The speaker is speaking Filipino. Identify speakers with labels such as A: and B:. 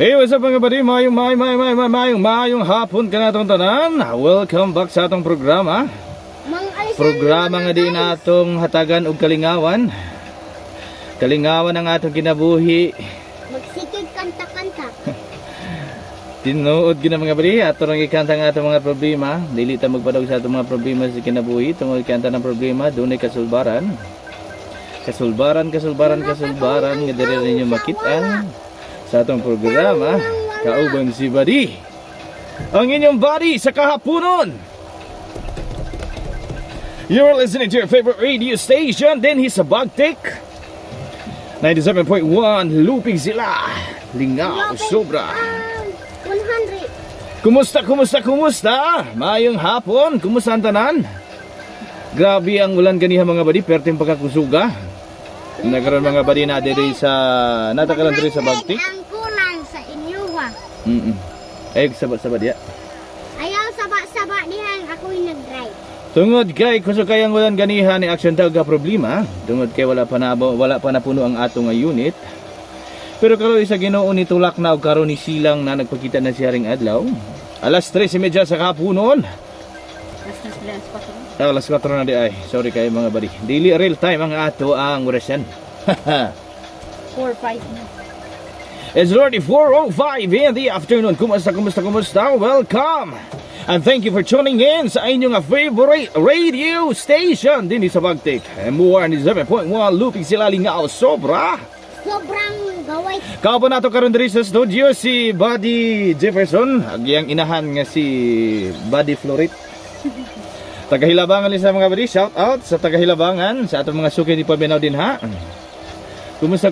A: Hey, what's up mga buddy? Mayong hapon ka na itong tanan. Welcome back sa atong programa. Programa nga din atong hatagan og kalingawan. Kalingawan ang atong kinabuhi.
B: Magsikid kanta-kanta.
A: Tinuod gina mga buddy, ato nang ikanta ang atong mga problema. Dili ta magpadog sa atong mga problema sa kinabuhi. Tungod ikanta ng problema, dunay kasulbaran. Kasulbaran nga diri ninyo makitaan sa atong programa. Kauban si Buddy, ang inyong buddy sa kahaponon. You're listening to your favorite radio station. Then he's a Bagtik 97.1 Lupig sila. Lingaw sobra.
B: 100.
A: Kumusta? Mayong hapon. Kumusta ang tanan? Grabe ang ulan ganiha mga buddy, perting pagkakusuga. Nagkaroon mga buddy na diri sa natakalan diri sa Bagtik.
B: Ang kulang sa inyo ha.
A: Ay sabat-sabat ya.
B: Ayaw saba-saba dihan ako'y nag-drive.
A: Tungod kay kusog kay ang ulan ganiha ni action tawag ka problema. Tungod kay wala pa napuno ang ato nga unit. Pero karon sa Ginoo ni tulak na og karon ni silang na nagpakita na siya ring adlaw. Alas 3:30 sa kahaponon. Alas 4 na di ay. Sorry kayo mga buddy. Daily real time ang ato ang orasan.
B: 4-5 na.
A: It's already 4:05 in the afternoon. Kumusta? Welcome! And thank you for tuning in sa inyong favorite radio station din sa Bagtik. MUR 97.1 Lupig sila Lingaw sobra.
B: Sobrang gaway.
A: Kaupo nato karon diri sa studio si Buddy Jefferson, agiyang inahan nga si Buddy Florit. Tagahilabangan sa mga buddy, shout out sa tagahilabangan sa atong mga suki ni Pabinaw din ha. Kumusta?